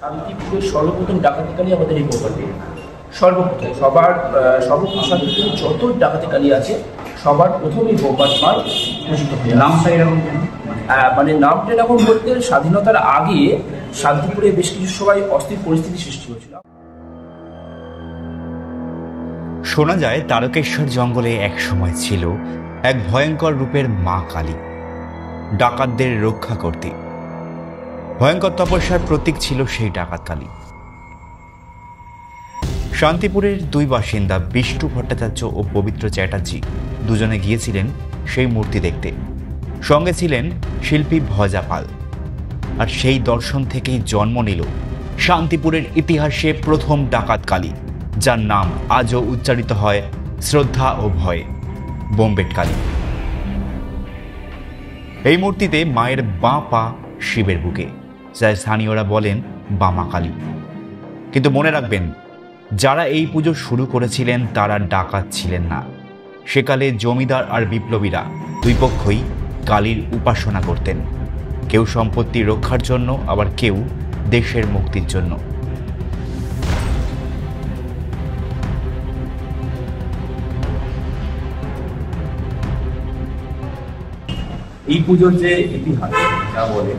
শান্তিপুরের সর্বপ্রথম ডাকাতিকালী আমাদের এই গোপালপুর সর্বপ্রথম শান্তিপুরে যত ডাকাতিকালী আছে সবার প্রথমেই গোপাল পাল ঘোষিত হয়ে নামটা এরকম মানে নামটা এরকম বলতে স্বাধীনতার আগে শান্তিপুরে বেশ কিছু সময় অস্থির পরিস্থিতি সৃষ্টি হয়েছিল। শোনা যায় তারকেশ্বর জঙ্গলে এক সময় ছিল এক ভয়ঙ্কর রূপের মা কালী, ডাকাতদের রক্ষা করতে। ভয়ঙ্কর তপস্যার প্রতীক ছিল সেই ডাকাত কালী। শান্তিপুরের দুই বাসিন্দা বিষ্ণু ভট্টাচার্য ও পবিত্র চ্যাটার্জি দুজনে গিয়েছিলেন সেই মূর্তি দেখতে। সঙ্গে ছিলেন শিল্পী ভজা পাল। আর সেই দর্শন থেকেই জন্ম নিল শান্তিপুরের ইতিহাসে প্রথম ডাকাত কালী, যার নাম আজও উচ্চারিত হয় শ্রদ্ধা ও ভয়ে, বোম্বেট কালী। এই মূর্তিতে মায়ের বাঁ পা শিবের বুকে, যাই স্থানীয়রা বলেন বামা কালী। কিন্তু মনে রাখবেন, যারা এই পুজো শুরু করেছিলেন তারা ডাকাত ছিলেন না। সেকালে জমিদার আর বিপ্লবীরা দুই পক্ষই কালীর উপাসনা করতেন, কেউ সম্পত্তি রক্ষার জন্য, আবার কেউ দেশের মুক্তির জন্য। এই পুজোর যে ইতিহাস যা বলে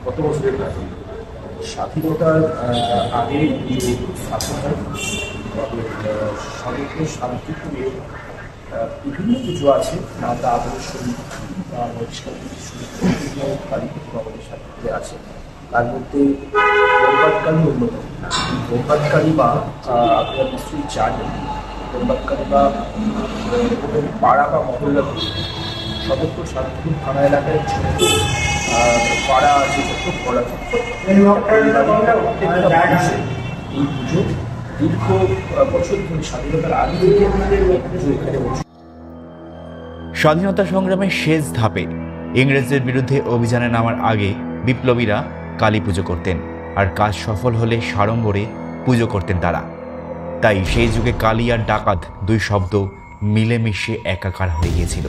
কত বছরের প্রাচীন, স্বাধীনতার আগে স্থাপন হয়। সমগ্র শান্তিপুরে বিভিন্ন পুজো আছে, মাতা আদর্শনী বা কালী পুজো আমাদের শান্তিপুরে আছে। তার মধ্যে বোম্বাট কালী অন্যতম। বোম্বাট কালী বা আপনারা নিশ্চয়ই জানেন, বোম্বাট কালী বা পাড়া বা মহল্লা সমগ্র শান্তিপুর থানা এলাকায় ছোট্ট পাড়া আছে, ছোট্ট পড়া এই পুজো দীর্ঘ বছর ধরে স্বাধীনতার আগে থেকে পুজো এখানে হচ্ছে। স্বাধীনতা সংগ্রামের শেষ ধাপে ইংরেজদের বিরুদ্ধে অভিযানে নামার আগে বিপ্লবীরা কালী পুজো করতেন, আর কাজ সফল হলে সাড়ম্বরে পুজো করতেন তারা। তাই সেই যুগে কালী আর ডাকাত দুই শব্দ মিলেমিশে একাকার হয়ে গিয়েছিল।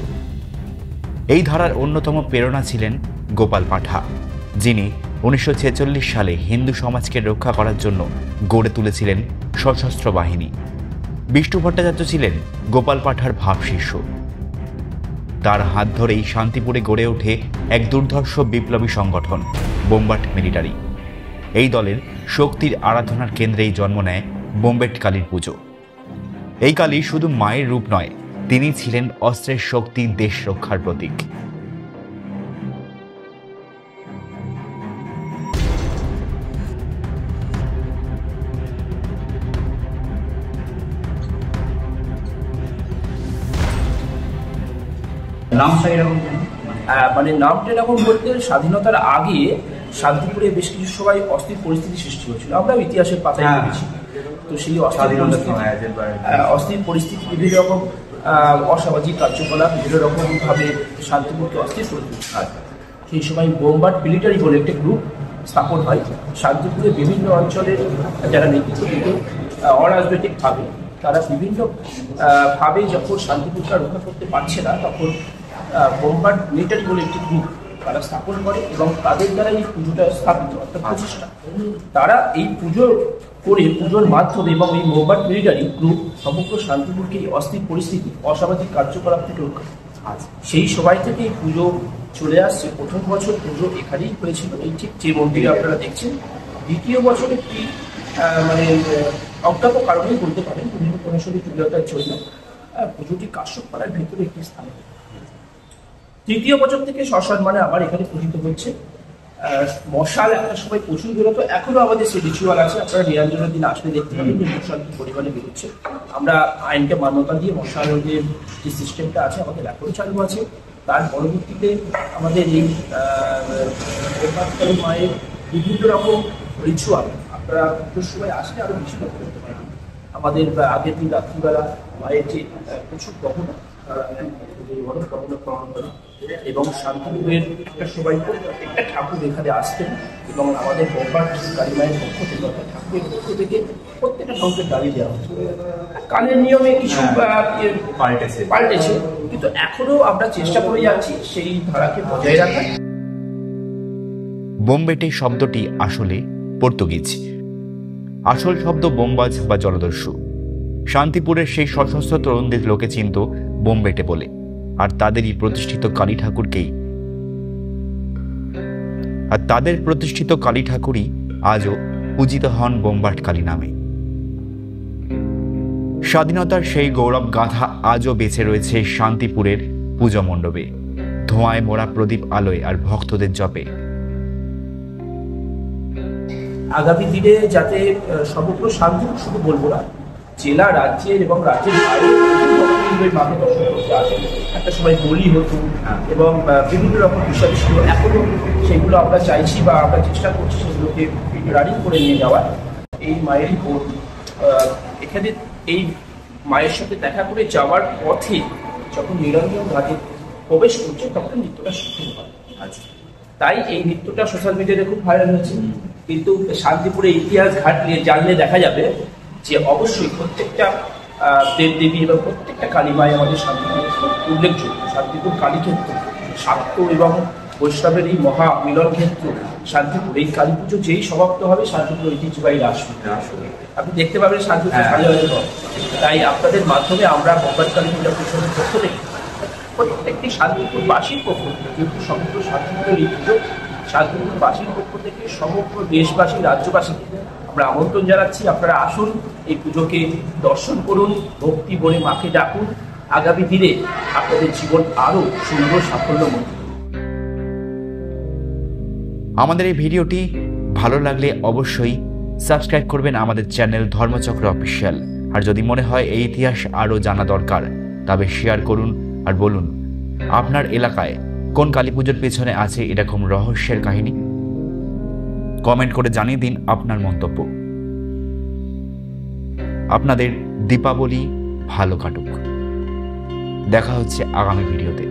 এই ধারার অন্যতম প্রেরণা ছিলেন গোপাল পাঠা, যিনি 1946 সালে হিন্দু সমাজকে রক্ষা করার জন্য গড়ে তুলেছিলেন সশস্ত্র বাহিনী। বিষ্ণু ভট্টাচার্য ছিলেন গোপাল পাঠার ভাবশিষ্য। তার হাত ধরেই শান্তিপুরে গড়ে ওঠে এক দুর্ধর্ষ বিপ্লবী সংগঠন বোম্বাট মিলিটারি। এই দলের শক্তির আরাধনার কেন্দ্রেই জন্ম নেয় বোম্বেট কালীর পুজো। এই কালী শুধু মায়ের রূপ নয়, তিনি ছিলেন অস্ত্রের শক্তি, দেশ রক্ষার প্রতীক। নামটা এরকম মানে নামটা এরকম বলতে স্বাধীনতার আগে শান্তিপুরে বেশ কিছু সময় অস্থির পরিস্থিতি সৃষ্টি হয়েছিল। আমরাও ইতিহাসের পাতায় পড়েছি। তো সেই অস্থির পরিস্থিতি বিভিন্ন রকম অসামাজিক কার্যকলাপ বিভিন্ন রকম ভাবে শান্তিপুরকে অস্থির করে তুলছে। সেই সময় বোম্বাট মিলিটারি বলে একটা গ্রুপ স্থাপন হয় শান্তিপুরের বিভিন্ন অঞ্চলের যারা নেতৃত্ব দিত অরাজনৈতিকভাবে। তারা বিভিন্ন ভাবে যখন শান্তিপুরকে রক্ষা করতে পারছে না, তখন বোম্বাট মিলিটারি বলে একটি গ্রুপ তারা স্থাপন করে এবং তাদের দ্বারা এই পুজোটা স্থাপিত, অর্থাৎ প্রচেষ্টা। তারা এই পুজো করে পুজোর মাধ্যমে এবং এই বোম্বাট মিলিটারি গ্রুপ সমগ্র শান্তিপুরকে এই অস্থির পরিস্থিতি, অসামাজিক কার্যকলাপ থেকে রক্ষা করে। সেই সময় থেকে এই পুজো চলে আসছে। প্রথম বছর পুজো এখানেই হয়েছিল, এই ঠিক যে মন্দিরে আপনারা দেখছেন। দ্বিতীয় বছর একটি মানে অজ্ঞাত কারণেই বলতে পারেন, বিভিন্ন প্রশাসনিক জটিলতার জন্য পুজোটি কাশ্যপপাড়ার ভেতরে একটি স্থান। তৃতীয় বছর থেকে সসম্মানে আবার এখানে পূজিত হচ্ছে। মশাল একটা সময় প্রচুর বেরোতো, এখনো আমাদের সেই রিচুয়াল আছে। আপনারা নিরঞ্জনের দিন আসলে দেখতে পাবেন যে মশাল কি পরিমাণে বেরোচ্ছে। আমরা আইনকে মান্যতা দিয়ে মশালের যে সিস্টেমটা আছে আমাদের এখনো চালু আছে। তার পরবর্তীতে আমাদের এই মায়ের বিভিন্ন রকম রিচুয়াল আপনারা পুজোর সময় আসলে আরো বেশি লক্ষ্য করতে পারবেন। আমাদের আগের দিন রাত্রিবেলা মায়ের যে প্রচুর গহনা পালন করে এবং শান্তিপুরের একটা সবাই প্রত্যেকটা ঠাকুর এখানে আসতেন এবং আমাদের বোম্বাট কালী মায়ের পক্ষ থেকে অর্থাৎ ঠাকুরের পক্ষ থেকে প্রত্যেকটা ঠাকুরের গাড়ি দেওয়া হতো। কালের নিয়মে কিছু পাল্টেছে, কিন্তু এখনো আমরা চেষ্টা করে যাচ্ছি সেই ধারাকে বজায় রাখার। বোমবেটে শব্দটি আসলে পর্তুগিজ। আসল শব্দ বোমবাজ বা জলদস্যু। শান্তিপুরের সেই সশস্ত্র তরুণদের লোকে চিনত বোমবেটে বলে, আর তাদেরই প্রতিষ্ঠিত কালী ঠাকুরই আজও পূজিত হন বোমবাট কালী নামে। স্বাধীনতার সেই গৌরব গাথা আজও বেঁচে রয়েছে শান্তিপুরের পূজা মণ্ডপে, ধোঁয়ায় মোড়া প্রদীপ আলোয় আর ভক্তদের জপে। আগামী দিনে যাতে সমগ্র শান্তিপুর, শুধু বলবো না, জেলা, রাজ্যের এবং রাজ্যের বাইরে মাকে দর্শন করতে আসে। একটা সময় বলি হতো এবং বিভিন্ন রকম বিষয় ছিল, এখনো সেগুলো আমরা চাইছি বা আমরা চেষ্টা করছি সেগুলোকে রানিং করে নিয়ে যাওয়ার। এই মায়ের বোন এখানে এই মায়ের সাথে দেখা করে যাওয়ার পথে যখন নিরঞ্জন ঘাটে প্রবেশ করছে তখন নৃত্যটা শুরু হয়। আচ্ছা, তাই এই নৃত্যটা সোশ্যাল মিডিয়াতে খুব ভাইরাল হয়েছে। কিন্তু শান্তিপুরে ইতিহাস ঘাটলে জানলে দেখা যাবে যে অবশ্যই প্রত্যেকটা দেবদেবী এবং প্রত্যেকটা কালীমাই আমাদের শান্তিপুর উল্লেখযোগ্য। শান্তিপুর কালীক্ষেত্র, শাক্ত এবং বৈষ্ণবের এই মহা মিলন ক্ষেত্র শান্তিপুর। এই কালী পুজো যেই সমাপ্ত হবে শান্তিপুর ঐতিহ্যবাহী রাস আপনি দেখতে পাবেন শান্তিপুর সাজা হয়েছে। তাই আপনাদের মাধ্যমে আমরা বোমবাট কালী পূজা পরিষদের পক্ষ থেকে প্রত্যেকটি শান্তিপুরবাসীর পক্ষ থেকে, যেহেতু সমগ্র শান্তিপুরের এই পুজো, শান্তিপুরবাসীর পক্ষ থেকে সমগ্র দেশবাসী, রাজ্যবাসীকে আমরা আমন্ত্রণ জানাচ্ছি, আপনারা আসুন, এই পুজোকে দর্শন করুন, ভক্তি বলে মাকে ডাকুন। আগামী দিনে আপনাদের জীবন আরো সুন্দর সাফল্যময়। আমাদের এই ভিডিওটি ভালো লাগলে অবশ্যই সাবস্ক্রাইব করবেন আমাদের চ্যানেল ধর্মচক্র অফিসিয়াল। আর যদি মনে হয় এই ইতিহাস আরও জানা দরকার, তবে শেয়ার করুন আর বলুন আপনার এলাকায় কোন কালী পুজোর পেছনে আছে এরকম রহস্যের কাহিনী। কমেন্ট করে জানিয়ে দিন আপনার মন্তব্য। আপনাদের দীপাবলি ভালো কাটুক। দেখা হচ্ছে আগামী ভিডিওতে।